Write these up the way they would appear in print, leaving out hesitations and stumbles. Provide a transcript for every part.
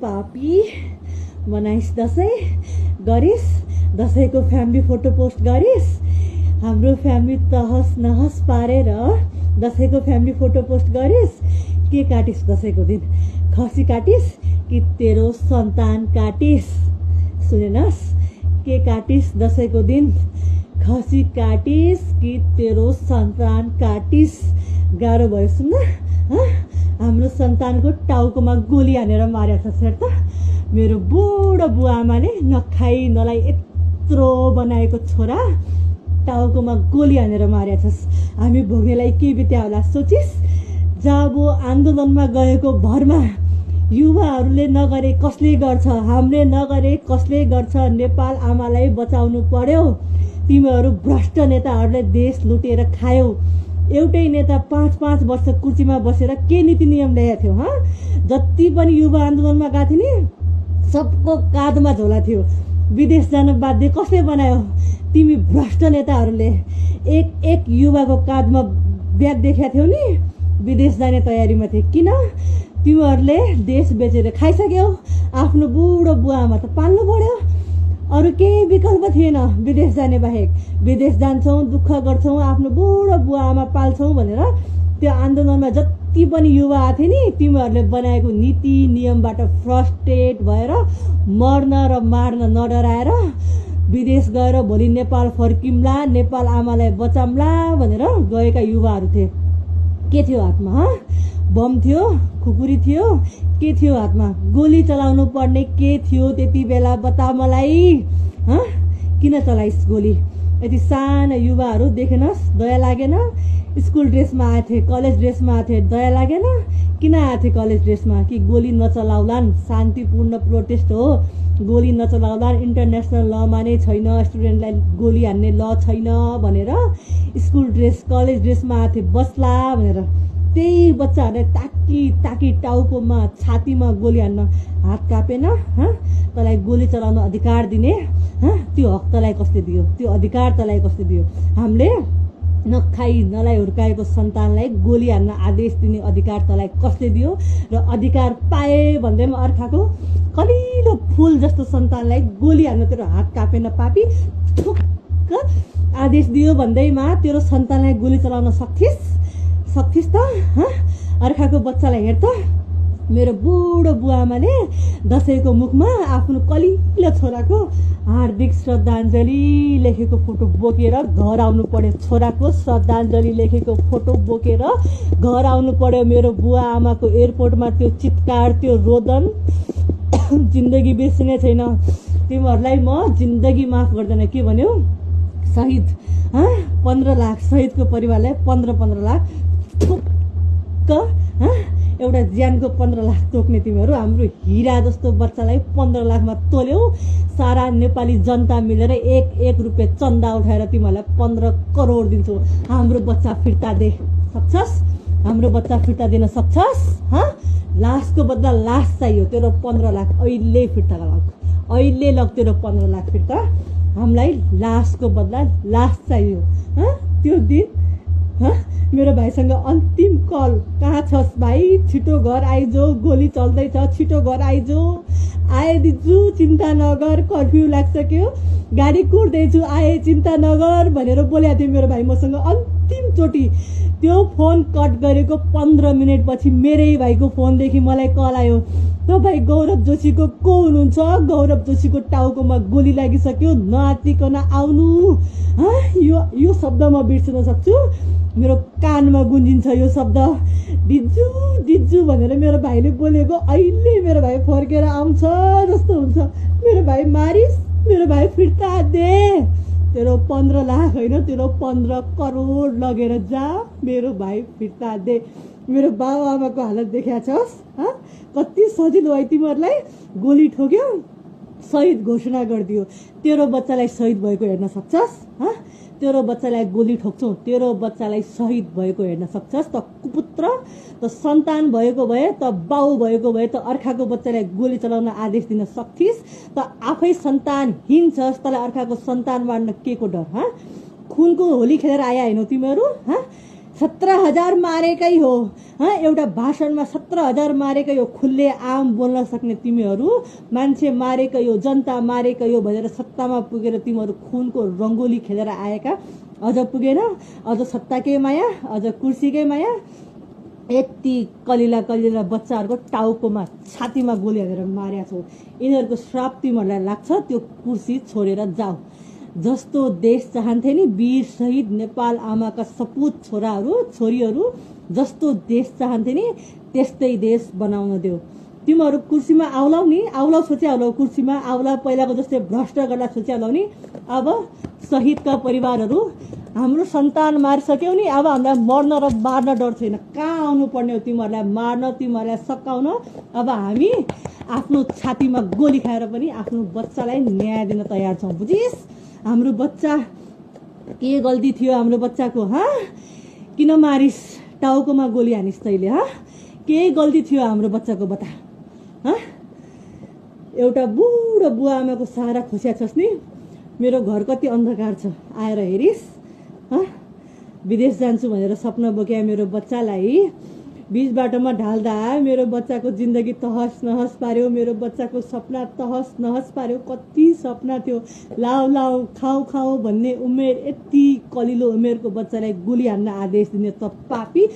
पापी बनाइस् दसैँ गरिस् दसैँको family photo post गरिस् हाम्रो फ्यामिली तहस नहस पारेर दसैँको फ्यामिली फोटो पोस्ट गरिस् के काटिस् दसैँको दिन खसी काटिस् कि तेरो सन्तान काटिस् सुनेनस् के काटिस् दसैँको दिन खसी काटिस् कि तेरो सन्तान काटिस् गाह्रो भयो सुन्न हाम्रो सन्तानको टाउकोमा गोली हानेर मारेको छ त मेरो बुढो बुवा आमाले नखाई नलाई यत्रो बनाएको छोरा टाउकोमा गोली हानेर मारेको छस् हामी भोग्नेलाई के बित्या होला सोचिस् जब आन्दोलनमा गएको भरमा युवाहरूले नगरे कसले गर्छ हामीले नगरे कसले गर्छ नेपाल आमालाई बचाउनु पर्यो तिमीहरू भ्रष्ट नेताहरूले देश लुटेर खायौ एउटै नेता 5-5 वर्ष कुर्सीमा बसेर के नीति नियम ल्याएको थियो जति पनि युवा आन्दोलनमा गएको थियो नि सबको काँधमा झोला थियो विदेश जान बाध्य कसले बनायो तिमी भ्रष्ट नेताहरूले एक युवाको काँधमा ब्याग देखाएको थियौ नि विदेश जाने तयारीमा थिए किन तिमीहरूले देश बेचेर खाइसक्यौ आफ्नो बुढो बुवामा त पाल्नु पर्यो अरू केही विकल्प थिएन विदेश जाने बाहेक विदेश जान्छौँ दुःख गर्छौँ आफ्नो बुढो बुवा आमा पाल्छौँ भनेर त्यो आन्दोलनमा जति पनि युवा आएको थियो नि तिमीहरूले बनाएको नीति नियमबाट फ्रस्ट्रेट भएर मर्न र मार्न नडराएर विदेश गएर भोलि नेपाल फर्किम्ला नेपाल आमालाई बचाम्ला भनेर गएका युवाहरू थिए के थियो हातमा बम थियो खुकुरी थियो के थियो हातमा गोली चलाउनु पर्ने के थियो त्यति बेला बता मलाई किन चलाइस् गोली यति साना युवाहरू देखेनस् दया लागेन स्कुल ड्रेसमा आएको थिए कलेज ड्रेसमा आएको थिए दया लागेन किन आएको थिए कलेज ड्रेसमा कि गोली नचलाउलान् शान्तिपूर्ण प्रोटेस्ट हो गोली नचलाउलान् इन्टरनेसनल लमा नै छैन स्टुडेन्टलाई गोली हान्ने ल छैन भनेर स्कुल ड्रेस कलेज ड्रेसमा आएको थिए बस्ला भनेर त्यही बच्चाहरूले ताकी टाउकोमा छातीमा गोली हान्न हात कापेन तँलाई गोली चलाउन अधिकार दिने त्यो हक तँलाई कसले दियो त्यो अधिकार तँलाई कसले दियो हामीले नखाई नलाई हुर्काएको सन्तानलाई गोली हान्न आदेश दिने अधिकार तँलाई कसले दियो र अधिकार पाए भन्दैमा अर्काको कलिलो फुल जस्तो सन्तानलाई गोली हान्न तेरो हात कापेन पापी ठुक्क आदेश दियो भन्दैमा तेरो सन्तानलाई गोली चलाउन सक्थिस् त अर्काको बच्चालाई हेर त मेरो बुढो बुवा आमाले दसैँको मुखमा आफ्नो कलिलो छोराको हार्दिक श्रद्धाञ्जली लेखेको फोटो बोकेर घर आउनु पर्यो छोराको श्रद्धाञ्जली लेखेको फोटो बोकेर घर आउनु पर्यो मेरो बुवा आमाको एयरपोर्टमा त्यो चित्कार त्यो रोदन जिन्दगी बिर्सिने छैन तिमीहरूलाई म जिन्दगी माफ गर्दैन के भन्यो शहीद 15 लाख शहीदको परिवारलाई 15 लाख एउटा ज्यानको 15 लाख तोक्ने तिमीहरू हाम्रो हिरा जस्तो बच्चालाई 15 लाखमा तोल्यौ सारा नेपाली जनता मिलेर एक रुपियाँ चन्दा उठाएर तिमीहरूलाई 15 करोड दिन्छौ हाम्रो बच्चा फिर्ता दे सक्छस् हाम्रो बच्चा फिर्ता दिन सक्छस् लासको बदला लास चाहियो तेरो 15 लाख अहिले फिर्ता लग अहिले लग तेरो 15 लाख फिर्ता हामीलाई लासको बदला लास चाहियो त्यो दिन मेरो भाइसँग अन्तिम कल कहाँ छस् भाइ छिटो घर आइजो गोली चल्दैछ छिटो घर आइजो आए दिजु चिन्ता नगर कर्फ्यू लाग्सक्यो गाडी कुर्दैछु आए चिन्ता नगर भनेर बोलेको थियो मेरो भाइ मसँग अन्तिम चोटि त्यो फोन कट गरेको 15 मिनट पछि मेरै भाइको फोनदेखि मलाई कल आयो तपाईँ गौरव जोशीको को हुनुहुन्छ गौरव जोशीको टाउकोमा गोली लागिसक्यो नआत्तिकन आउनु यो शब्द म बिर्सिन सक्छु मेरो कानमा गुन्जिन्छ यो शब्द दिजु दिजु भनेर मेरो भाइले बोलेको अहिले मेरो भाइ फर्केर आउँछ जस्तो हुन्छ मेरो भाइ मारिस मेरो भाइ फिर्ता दे तेरो 15 लाख होइन तेरो 15 करोड लगेर जा मेरो भाइ फिर्ता दे मेरो बाबु आमाको हालत देख्या छस् कति सजिलो है तिमीहरूलाई गोली ठोक्यो शहीद घोषणा गरिदियो तेरो बच्चालाई शहीद भएको हेर्न सक्छस् तेरो बच्चालाई गोली ठोक्छौ तेरो बच्चालाई शहीद भएको हेर्न सक्छस् त कुपुत्र त सन्तान भएको भए त बाउ भएको भए त अर्काको बच्चालाई गोली चलाउन आदेश दिन सक्थिस् त आफै सन्तानहीन छस् तँलाई अर्काको सन्तान मार्न के को डर खुनको होली खेलेर आया हैनौ तिमीहरू 17,000 मारेकै हो। एउटा भाषणमा 17,000 मारेकै हो। खुल्ले आम बोल्न सक्ने तिमीहरू मान्छे मारेकै हो, जनता मारेकै हो भनेर सत्तामा पुगेर तिमीहरू खुनको रङ्गोली खेलेर आएका। अझ पुगेन, अझ सत्ताकै माया, अझ कुर्सीकै माया। यति कलिला कलिला बच्चाहरूको टाउकोमा छातीमा गोली हालेर मारेका छौ। यिनीहरूको श्राप तिमीहरूलाई लाग्छ, त्यो कुर्सी छोडेर जाऊ। जस्तो देश चाहन्थे नि वीर शहीद नेपाल आमाका सपुत छोराहरू छोरीहरू, जस्तो देश चाहन्थे नि त्यस्तै देश बनाउन देऊ। तिमीहरू कुर्सीमा आउलाउ नि, आउलाउ सोच्या आउलाउ, कुर्सीमा आउला, पहिलाको जस्तै भ्रष्ट गर्दा सोच्या आउलाउ नि। अब शहीदका परिवारहरू, हाम्रो सन्तान मारिसक्यौ नि, अब हामीलाई मर्न र मार्न डर छैन। कहाँ आउनु पर्ने हो तिमीहरूलाई मार्न, तिमीहरूलाई सकाउन। अब हामी आफ्नो छातीमा गोली खाएर पनि आफ्नो बच्चालाई न्याय दिन तयार छौँ। बुझिस्? हाम्रो बच्चा के गल्ती थियो हाम्रो बच्चाको? किन मारिस? टाउकोमा गोली हानिस् तैले? के गल्ती थियो हाम्रो बच्चाको बता? एउटा बुढो बुवा आमाको सहारा खोस्या छस् नि। मेरो घर कति अन्धकार छ, आएर हेरिस्? विदेश जान्छु भनेर सपना बोक्या मेरो बच्चालाई बीच बाटोमा ढाल्दा मेरो बच्चाको जिन्दगी तहस नहस पार्यो। मेरो बच्चाको सपना तहस नहस पार्यो। कति सपना थियो, लाउ लाउ खाऊ खाऊ भन्ने उमेर, यति कलिलो उमेरको बच्चालाई गोली हान्न आदेश दिने त पापी।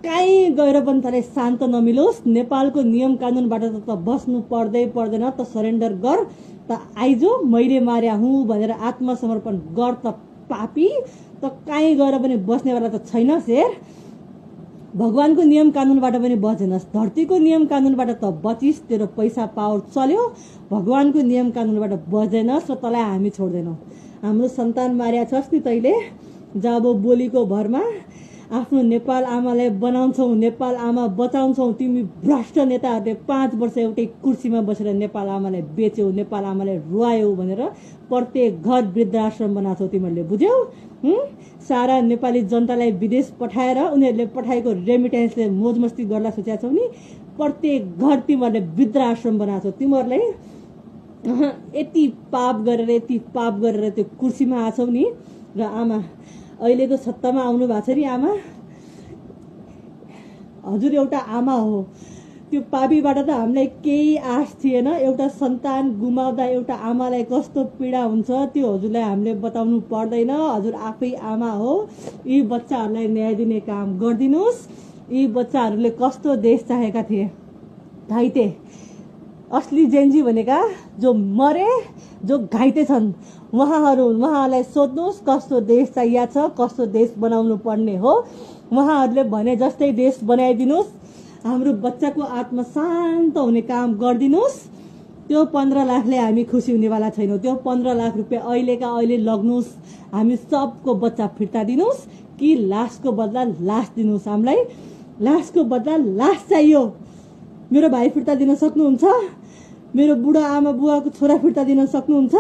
कहीँ गएर पनि तँलाई शान्त नमिलोस्। नेपालको नियम कानुनबाट त बस्नु पर्दैन, त सरेन्डर गर, त आइजो, मैले मार्या हुँ भनेर आत्मसमर्पण गर त पापी। त कहीँ गएर पनि बस्नेवाला त छैन शेर। भगवानको नियम कानुनबाट पनि बचेनस्, धरतीको नियम कानुनबाट त बचिस्, तेरो पैसा पावर चल्यो। भगवानको नियम कानुनबाट बचेनस् र तँलाई हामी छोड्दैनौँ। हाम्रो सन्तान मार्या छस् नि तैले, जब बोलीको भरमा आफ्नो नेपाल आमालाई बनाउँछौ, नेपाल आमा बचाउँछौ। तिमी भ्रष्ट नेताहरूले 5 वर्ष एउटै कुर्सीमा बसेर नेपाल आमालाई बेच्यौ, नेपाल आमालाई रुवायौ भनेर प्रत्येक घर वृद्धाश्रम बनाउँछौ तिमीहरूले। बुझ्यौ? सारा नेपाली जनतालाई विदेश पठाएर उनीहरूले पठाएको रेमिटेन्सले मोजमस्ती गर्ला सोचेका छौ नि। प्रत्येक घर तिमीहरूले वृद्धाश्रम बनाउँछौ। तिमीहरूलाई यति पाप गरेर त्यो कुर्सीमा आछौ नि। र आमा अहिलेको सत्तामा आउनु भएको छ नि आमा, हजुर एउटा आमा हो। त्यो पापीबाट त हामीलाई केही आश थिएन। एउटा सन्तान गुमाउँदा एउटा आमालाई कस्तो पीडा हुन्छ त्यो हजुरलाई हामीले बताउनु पर्दैन। हजुर आफै आमा हो। यी बच्चाहरूलाई न्याय दिने काम गरिदिनुहोस्। यी बच्चाहरूले कस्तो देश चाहेका थिए? घाइते असली जेन्जी भनेका जो मरे, जो घाइते छन्, उहाँहरूलाई सोध्नुहोस् कस्तो देश चाहिएको छ, कस्तो देश बनाउनु पर्ने हो। उहाँहरूले भने जस्तै देश बनाइदिनुहोस्। हाम्रो बच्चाको आत्मा शान्त हुने काम गरिदिनुहोस्। त्यो 15 लाखले हामी खुसी हुनेवाला छैनौँ। त्यो 15 लाख रुपियाँ अहिलेका अहिले लग्नुहोस्। हामी सबको बच्चा फिर्ता दिनुहोस् कि लासको बदला लास दिनुहोस्। हामीलाई लासको बदला लास चाहियो। मेरो भाइ फिर्ता दिन सक्नुहुन्छ? मेरो बुढा आमा बुवाको छोरा फिर्ता दिन सक्नुहुन्छ?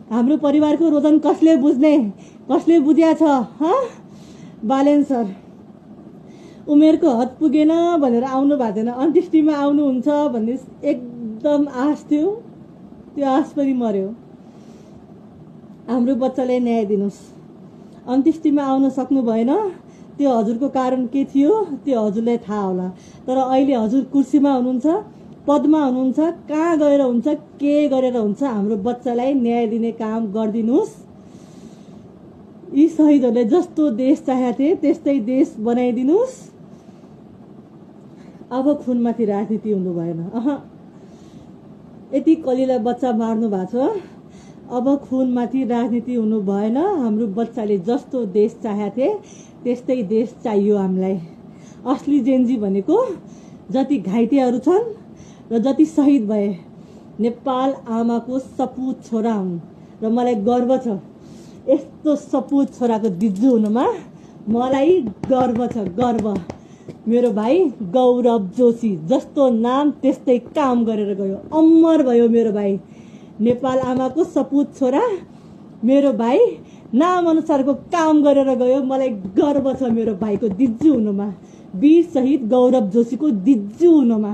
हाम्रो परिवारको रोदन कसले बुझ्ने, कसले बुझ्या छ? बालेन सर उमेरको हद पुगेन भनेर आउनु भएको थिएन, अन्त्येष्टिमा आउनुहुन्छ भन्ने एकदम आश थियो। त्यो आश पनि मर्यो। हाम्रो बच्चालाई न्याय दिनुहोस्। अन्त्येष्टिमा आउन सक्नु भएन, त्यो हजुरको कारण के थियो त्यो हजुरलाई थाहा होला। तर अहिले हजुर कुर्सीमा हुनुहुन्छ, पदमा हुनुहुन्छ, कहाँ गएर हुन्छ, के गरेर हुन्छ, हाम्रो बच्चालाई न्याय दिने काम गरिदिनुहोस्। यी शहीदहरूले जस्तो देश चाहेका थिए त्यस्तै देश बनाइदिनुहोस्। अब खुनमाथि राजनीति हुनु भएन। यति कलिला बच्चा मार्नु भएको छ। अब खुनमाथि राजनीति हुनु भएन। हाम्रो बच्चाले जस्तो देश चाहेका थिए त्यस्तै देश चाहियो हामीलाई। असली जेन्जी भनेको जति घाइतेहरू छन् र जति शहीद भए नेपाल आमाको सपुत छोरा हुन् र मलाई गर्व छ। यस्तो सपुत छोराको दिज्जु हुनुमा मलाई गर्व छ, गर्व। मेरो भाइ गौरव जोशी जस्तो नाम त्यस्तै काम गरेर गयो, अमर भयो मेरो भाइ। नेपाल आमाको सपुत छोरा मेरो भाइ नाम अनुसारको काम गरेर गयो। मलाई गर्व छ मेरो भाइको दिज्जु हुनुमा, वीर शहीद गौरव जोशीको दिज्जु हुनुमा।